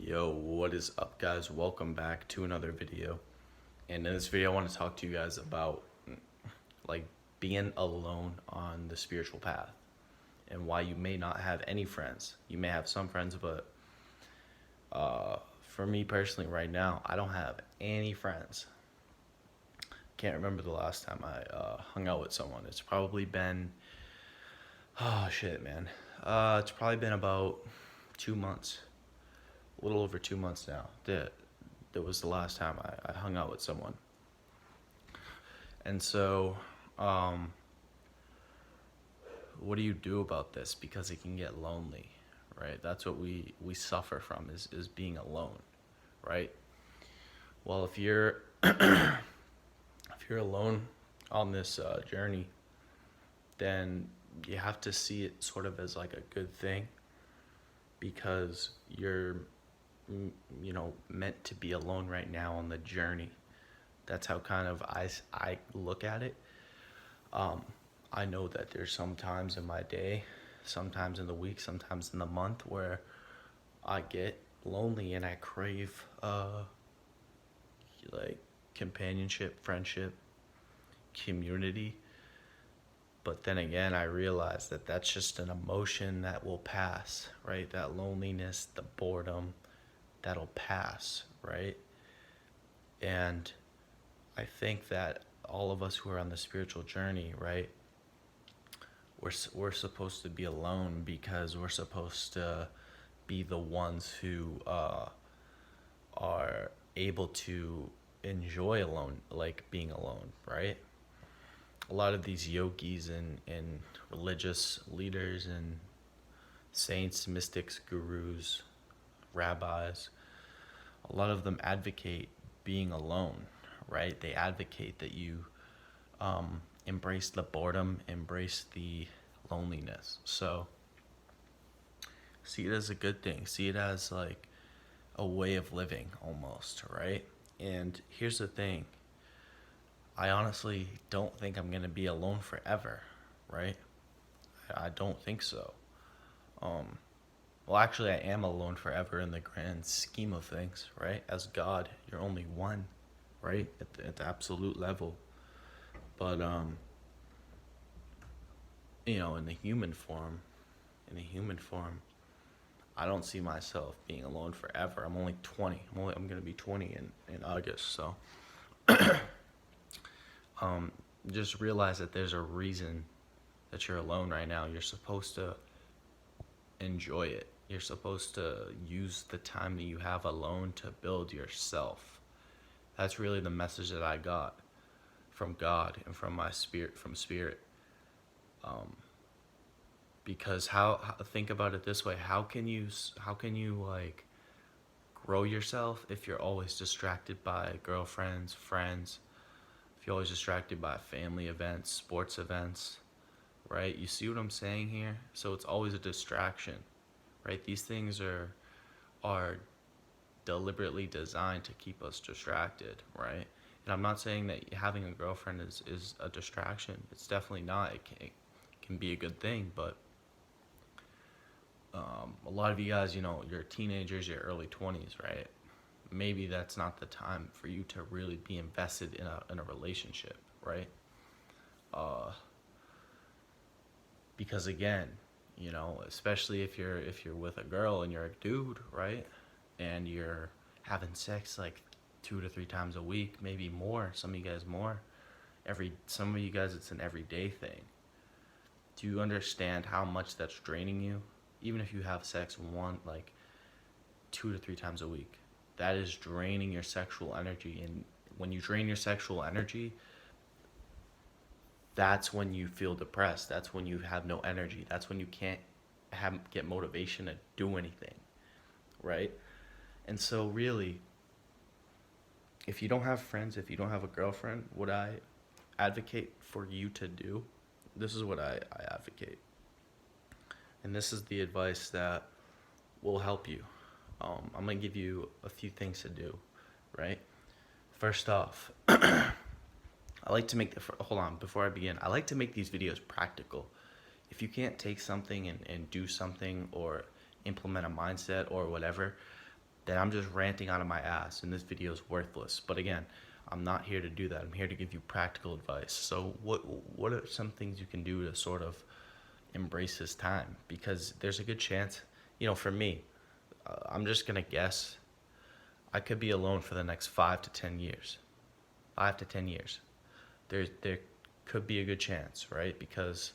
Yo, what is up, guys? Welcome back to another video. And in this video I want to talk to you guys about like being alone on the spiritual path and why you may not have any friends. You may have some friends, but for me personally right now, I don't have any friends. Can't remember the last time I hung out with someone. It's probably been oh shit, man. It's probably been about 2 months. A little over 2 months now. That was the last time I hung out with someone. And so, what do you do about this? Because it can get lonely, right? That's what we suffer from is being alone, right? Well, if you're if you're alone on this journey, then you have to see it sort of as like a good thing, because you're meant to be alone right now on the journey. That's how kind of I look at it. I know that there's some times in my day, sometimes in the week, sometimes in the month where I get lonely and I crave like companionship, friendship, community. But then again, I realize that that's just an emotion that will pass, right? That loneliness, the boredom, that'll pass, right? And I think that all of us who are on the spiritual journey, right, we're supposed to be alone because we're supposed to be the ones who are able to enjoy alone, like being alone, right? A lot of these yogis and religious leaders and saints, mystics, gurus, rabbis, a lot of them advocate being alone, right? They advocate that you embrace the boredom, embrace the loneliness. So see it as a good thing. See it as like a way of living almost, right? And here's the thing. I honestly don't think I'm going to be alone forever, right? I don't think so. Well, actually, I am alone forever in the grand scheme of things, right? As God, you're only one, right? At the absolute level. But, in the human form, I don't see myself being alone forever. I'm only 20. I'm going to be 20 in August, so. Just realize that there's a reason that you're alone right now. You're supposed to enjoy it. You're supposed to use the time that you have alone to build yourself. That's really the message that I got from God and from my spirit, because think about it this way: how can you like grow yourself if you're always distracted by girlfriends, friends, if you're always distracted by family events, sports events, right? You see what I'm saying here? So it's always a distraction, right? These things are deliberately designed to keep us distracted, right? And I'm not saying that having a girlfriend is a distraction. It's definitely not. It can be a good thing, but a lot of you guys, you're teenagers, you're early 20s, right? Maybe that's not the time for you to really be invested in a relationship, right? Because again, especially if you're with a girl and you're a dude, right? And you're having sex like 2 to 3 times a week, maybe more. Some of you guys more. Some of you guys, it's an everyday thing. Do you understand how much that's draining you? Even if you have sex 2 to 3 times a week, that is draining your sexual energy. And when you drain your sexual energy, that's when you feel depressed. That's when you have no energy. That's when you can't get motivation to do anything, right? And so really, if you don't have friends, if you don't have a girlfriend, what I advocate for you to do, this is what I advocate. And this is the advice that will help you. I'm going to give you a few things to do, right? First off, I like to make hold on, before I begin, I like to make these videos practical. If you can't take something and do something or implement a mindset or whatever, then I'm just ranting out of my ass and this video is worthless. But again, I'm not here to do that. I'm here to give you practical advice. So what are some things you can do to sort of embrace this time? Because there's a good chance, for me, I'm just gonna guess I could be alone for the next 5 to 10 years. 5 to 10 years. There could be a good chance, right? Because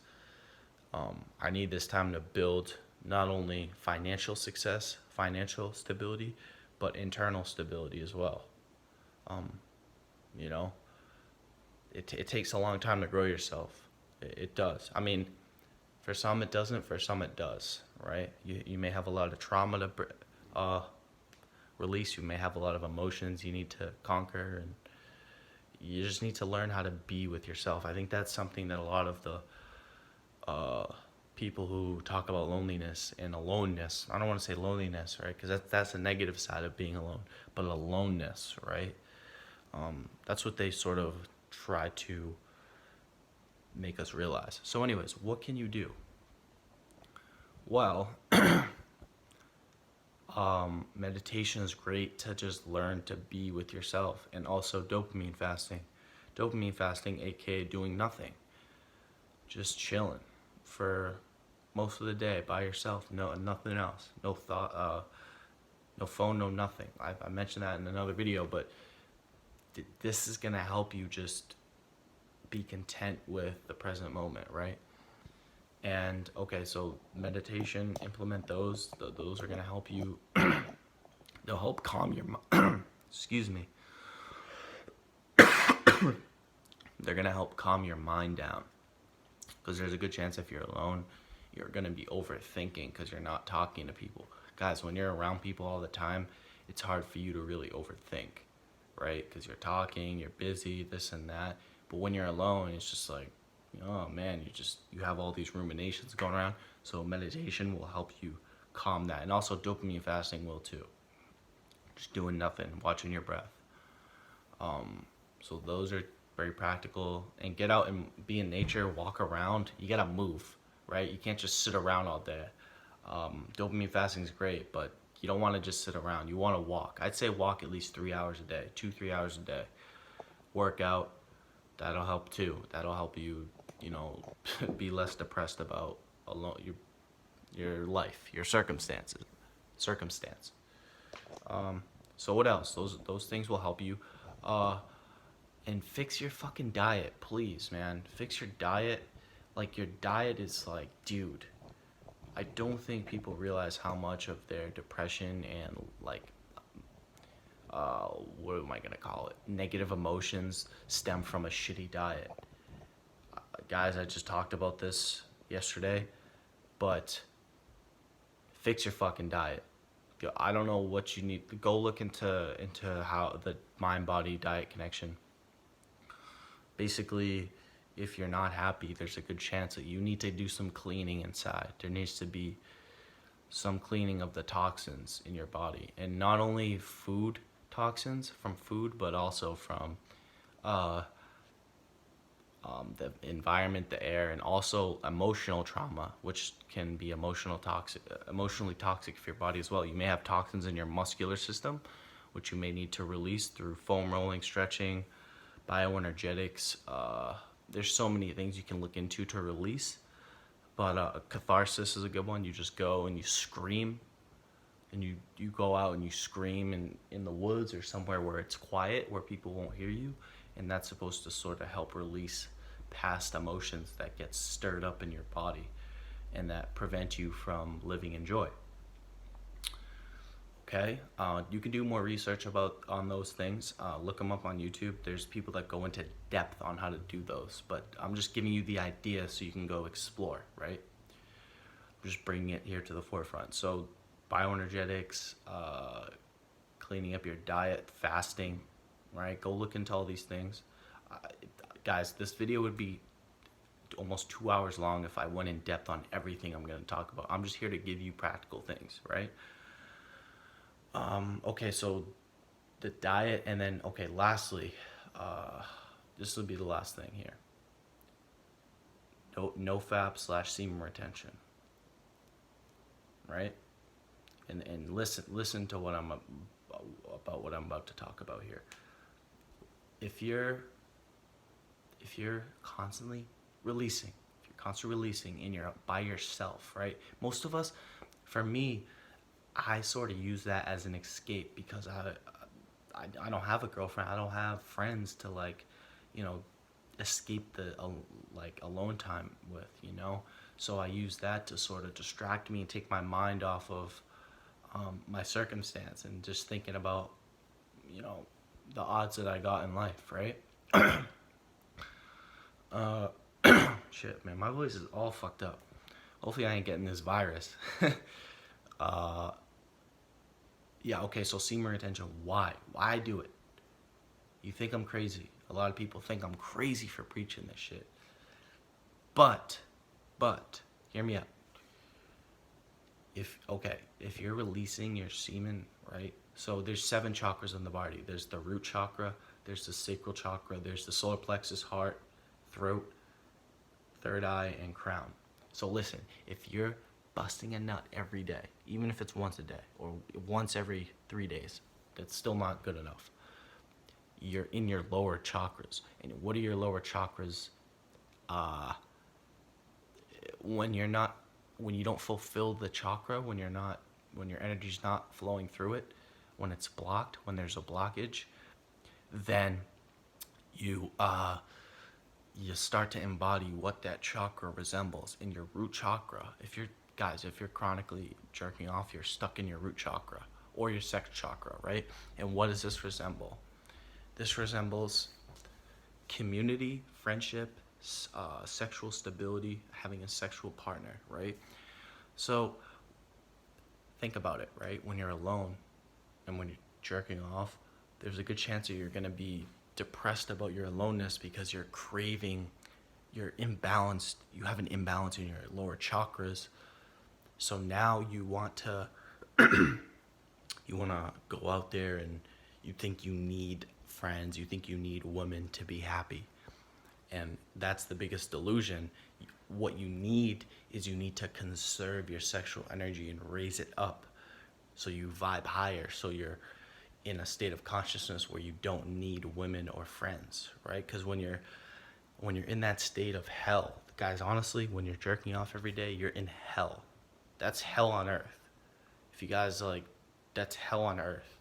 I need this time to build not only financial success, financial stability, but internal stability as well. You know, it takes a long time to grow yourself. It does. I mean, for some it doesn't. For some it does. Right? You may have a lot of trauma to release. You may have a lot of emotions you need to conquer, and you just need to learn how to be with yourself. I think that's something that a lot of the people who talk about loneliness and aloneness, I don't want to say loneliness, right? Because that's a negative side of being alone, but aloneness, right? That's what they sort of try to make us realize. So anyways, what can you do? Well, meditation is great to just learn to be with yourself, and also dopamine fasting. Dopamine fasting, aka doing nothing. Just chilling for most of the day by yourself. No, nothing else. No thought, no phone, no nothing. I mentioned that in another video, but this is gonna help you just be content with the present moment, right? And okay, so meditation, implement those. Those are gonna help you. They'll help calm your mind. Excuse me. They're gonna help calm your mind down, because there's a good chance if you're alone, you're gonna be overthinking because you're not talking to people. Guys, when you're around people all the time, it's hard for you to really overthink, right? Because you're talking, you're busy, this and that. But when you're alone, it's just like, oh man, you have all these ruminations going around. So meditation will help you calm that, and also dopamine fasting will too. Just doing nothing, watching your breath. So those are very practical. And get out and be in nature, walk around. You gotta move, right? You can't just sit around all day. Dopamine fasting is great, but you don't want to just sit around. You want to walk. I'd say walk at least 3 hours a day, 2-3 hours a day. Work out. That'll help too. That'll help you, be less depressed about your life, your circumstance. So what else? Those things will help you. And fix your fucking diet, please, man. Fix your diet. Like, your diet is like, dude, I don't think people realize how much of their depression and like, what am I gonna call it? Negative emotions stem from a shitty diet. Guys, I just talked about this yesterday, but fix your fucking diet. I don't know what you need. Go look into how the mind-body diet connection. Basically, if you're not happy, there's a good chance that you need to do some cleaning inside. There needs to be some cleaning of the toxins in your body, and not only food toxins from food, but also from the environment, the air, and also emotional trauma, which can be emotionally toxic for your body as well. You may have toxins in your muscular system, which you may need to release through foam rolling, stretching, bioenergetics. There's so many things you can look into to release, but catharsis is a good one. You just go and you scream, and you go out and you scream in the woods or somewhere where it's quiet, where people won't hear you, and that's supposed to sort of help release past emotions that get stirred up in your body and that prevent you from living in joy. Okay, you can do more research on those things. Look them up on YouTube. There's people that go into depth on how to do those, but I'm just giving you the idea so you can go explore, right? I'm just bringing it here to the forefront. So bioenergetics, cleaning up your diet, fasting, right? Go look into all these things. Guys, this video would be almost 2 hours long if I went in depth on everything I'm going to talk about. I'm just here to give you practical things, right? Okay, so the diet, and then, okay, lastly, this will be the last thing here. No FAP / semen retention, right? and listen to what I'm about what I'm about to talk about here. If you're constantly releasing, if you're constantly releasing and you're by yourself, right? Most of us, for me, I sort of use that as an escape because I don't have a girlfriend. I don't have friends to like, you know, escape the like alone time with, you know. So I use that to sort of distract me and take my mind off of my circumstance and just thinking about, you know, the odds that I got in life, right? Uh, shit, man, my voice is all fucked up. Hopefully, I ain't getting this virus. uh, yeah, okay, so semen retention, why? Why do it? You think I'm crazy. A lot of people think I'm crazy for preaching this shit. But, hear me out. If you're releasing your semen, right? So there's 7 chakras in the body. There's the root chakra, there's the sacral chakra, there's the solar plexus, heart, throat, third eye, and crown. So listen, if you're busting a nut every day, even if it's once a day or once every 3 days, that's still not good enough. You're in your lower chakras. And what are your lower chakras? When you don't fulfill the chakra, when your energy's not flowing through it, when it's blocked, when there's a blockage, then you start to embody what that chakra resembles. In your root chakra, if you're chronically jerking off, you're stuck in your root chakra or your sex chakra, right? And what does this resemble? This resembles community, friendship, sexual stability, having a sexual partner, right? So think about it, right? When you're alone and when you're jerking off, there's a good chance that you're going to be depressed about your aloneness because you're craving, you're imbalanced, you have an imbalance in your lower chakras. So now you want to go out there and you think you need friends, you think you need women to be happy. And that's the biggest delusion. What you need is you need to conserve your sexual energy and raise it up so you vibe higher, so you're in a state of consciousness where you don't need women or friends, right? Because when you're in that state of hell, guys, honestly, when you're jerking off every day, you're in hell. That's hell on earth. If you guys like, that's hell on earth.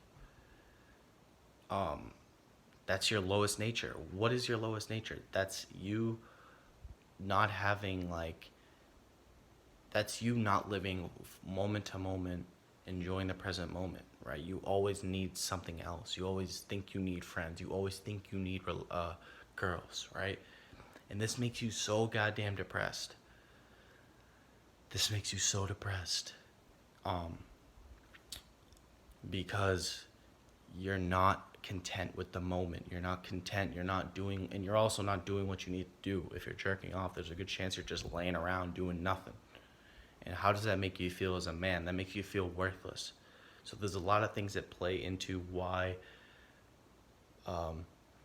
That's your lowest nature. What is your lowest nature? That's you not having that's you not living moment to moment, enjoying the present moment, right? You always need something else. You always think you need friends. You always think you need girls, right? And this makes you so goddamn depressed. This makes you so depressed. Because you're not content with the moment. You're not content. You're not doing, and you're also not doing what you need to do. If you're jerking off, there's a good chance you're just laying around doing nothing. And how does that make you feel as a man? That makes you feel worthless. So there's a lot of things that play into why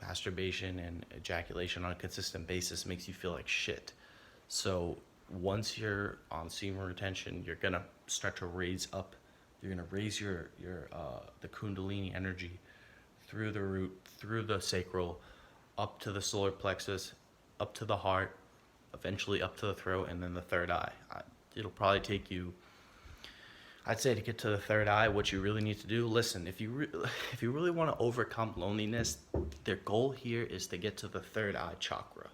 masturbation and ejaculation on a consistent basis makes you feel like shit. So once you're on semen retention, you're gonna start to raise up. You're gonna raise your the Kundalini energy through the root, through the sacral, up to the solar plexus, up to the heart, eventually up to the throat, and then the third eye. It'll probably take you, I'd say, to get to the third eye. What you really need to do, listen, if you really want to overcome loneliness, their goal here is to get to the third eye chakra,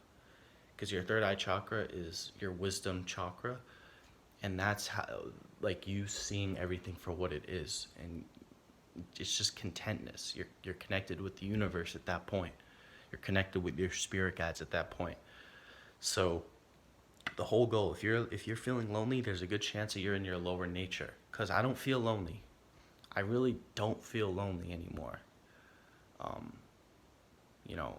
because your third eye chakra is your wisdom chakra, and that's how, like, you seeing everything for what it is, and it's just contentness. You're connected with the universe at that point. You're connected with your spirit guides at that point. So the whole goal, if you're feeling lonely, there's a good chance that you're in your lower nature. Because I don't feel lonely. I really don't feel lonely anymore. You know,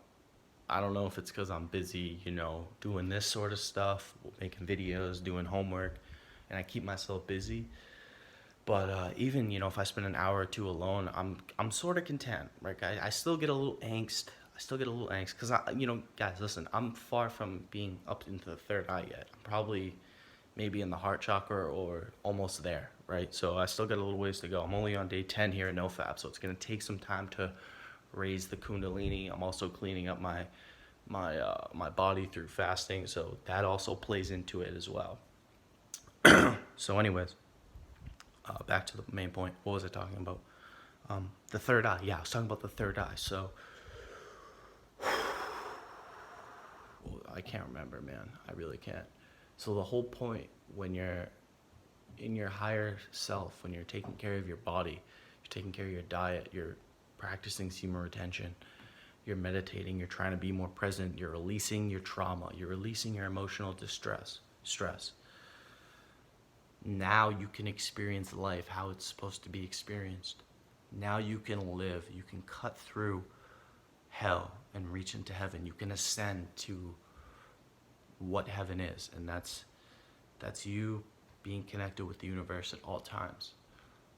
I don't know if it's because I'm busy, you know, doing this sort of stuff, making videos, doing homework, and I keep myself busy. But even, you know, if I spend an hour or two alone, I'm sort of content. Like I still get a little angst. Because, you know, guys, listen, I'm far from being up into the third eye yet. I'm probably maybe in the heart chakra or almost there, right? So I still got a little ways to go. I'm only on day 10 here at NoFap, so it's going to take some time to raise the kundalini. I'm also cleaning up my body through fasting, so that also plays into it as well. So anyways, back to the main point. What was I talking about? The third eye. Yeah, I was talking about the third eye. So I can't remember, man. I really can't. So the whole point when you're in your higher self, when you're taking care of your body, you're taking care of your diet, you're practicing semen retention, you're meditating, you're trying to be more present, you're releasing your trauma, you're releasing your emotional stress. Now you can experience life how it's supposed to be experienced. Now you can live, you can cut through hell and reach into heaven. You can ascend to what heaven is, and that's you being connected with the universe at all times,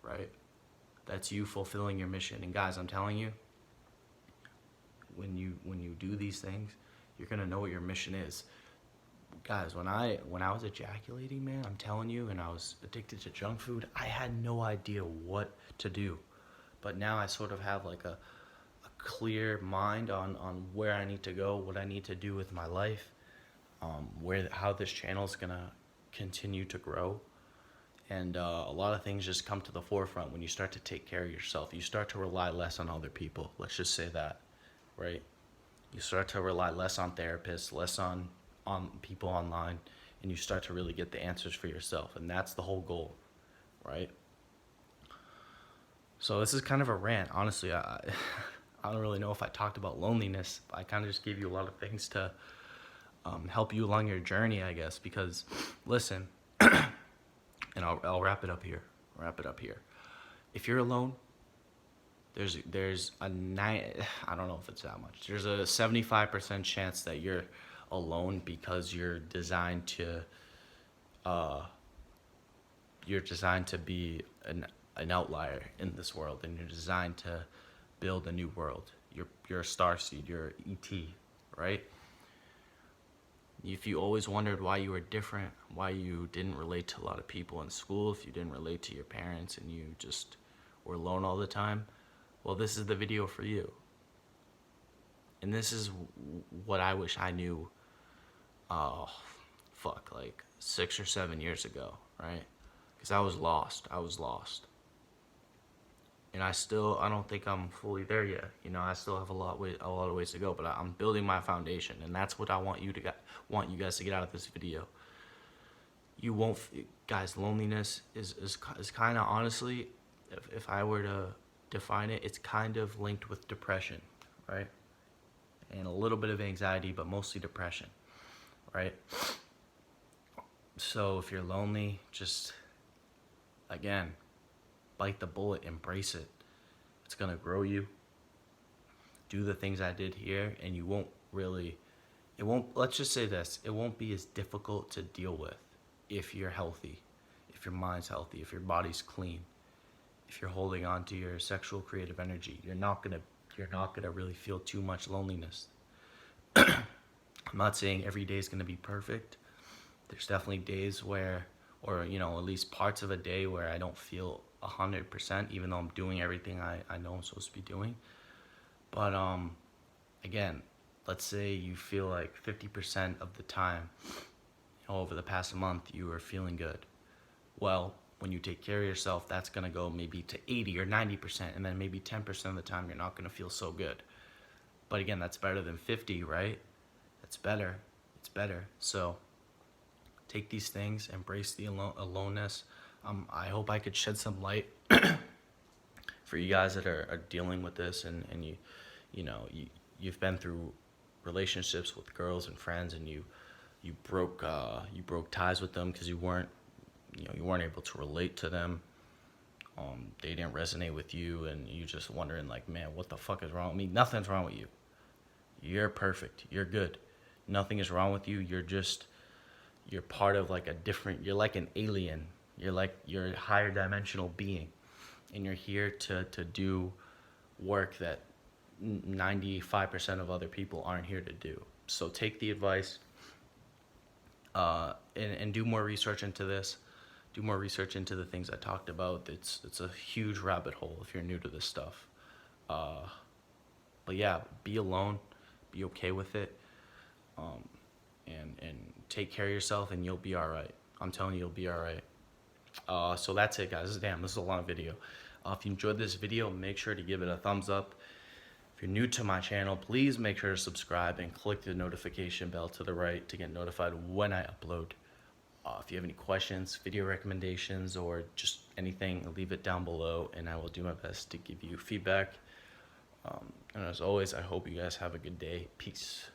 right? That's you fulfilling your mission. And guys, I'm telling you, when you do these things, you're gonna know what your mission is. Guys, when I was ejaculating, man, I'm telling you, and I was addicted to junk food, I had no idea what to do. But now I sort of have like a clear mind on where I need to go, what I need to do with my life, how this channel is gonna continue to grow. And a lot of things just come to the forefront when you start to take care of yourself. You start to rely less on other people. Let's just say that, right? You start to rely less on therapists, less on people online, and you start to really get the answers for yourself. And that's the whole goal, right? So this is kind of a rant. Honestly, I don't really know if I talked about loneliness. I kind of just gave you a lot of things to help you along your journey, I guess. Because, listen, and I'll wrap it up here. If you're alone, there's I don't know if it's that much. There's a 75% chance that you're alone because you're designed to be an outlier in this world, and you're designed to build a new world. You're a starseed, you're ET, right? If you always wondered why you were different, why you didn't relate to a lot of people in school, if you didn't relate to your parents and you just were alone all the time, well, this is the video for you. And this is what I wish I knew, like 6 or 7 years ago, right? Because I was lost. And I don't think I'm fully there yet. You know, I still have a lot of ways to go, but I'm building my foundation, and that's what I want you guys to get out of this video. You won't, guys. Loneliness is kind of, honestly, if I were to define it, it's kind of linked with depression, right? And a little bit of anxiety, but mostly depression, right? So if you're lonely, just, again, bite the bullet, embrace it. It's gonna grow you. Do the things I did here, and let's just say this, it won't be as difficult to deal with if you're healthy, if your mind's healthy, if your body's clean, if you're holding on to your sexual creative energy. You're not gonna really feel too much loneliness. I'm not saying every day is gonna be perfect. There's definitely days where, or at least parts of a day where I don't feel 100%, even though I'm doing everything I know I'm supposed to be doing. But again, let's say you feel like 50% of the time, over the past month, you are feeling good. Well, when you take care of yourself, that's gonna go maybe to 80 or 90%, and then maybe 10% of the time you're not gonna feel so good. But again, that's better than 50, right? It's better. So take these things, embrace the aloneness. I hope I could shed some light for you guys that are dealing with this, and you've been through relationships with girls and friends, and you broke ties with them because you weren't able to relate to them. They didn't resonate with you, and you just wondering like, man, what the fuck is wrong with me? Nothing's wrong with you. You're perfect. You're good. Nothing is wrong with you. You're part of like you're like an alien. You're a higher dimensional being, and you're here to do work that 95% of other people aren't here to do. So take the advice. and do more research into this. Do more research into the things I talked about. It's a huge rabbit hole if you're new to this stuff. But yeah, be alone, be okay with it, and take care of yourself, and you'll be all right. I'm telling you, you'll be all right. So that's it, guys. Damn, this is a long video. If you enjoyed this video, make sure to give it a thumbs up. If you're new to my channel, please make sure to subscribe and click the notification bell to the right to get notified when I upload. If you have any questions, video recommendations, or just anything, leave it down below, and I will do my best to give you feedback. And as always, I hope you guys have a good day. Peace.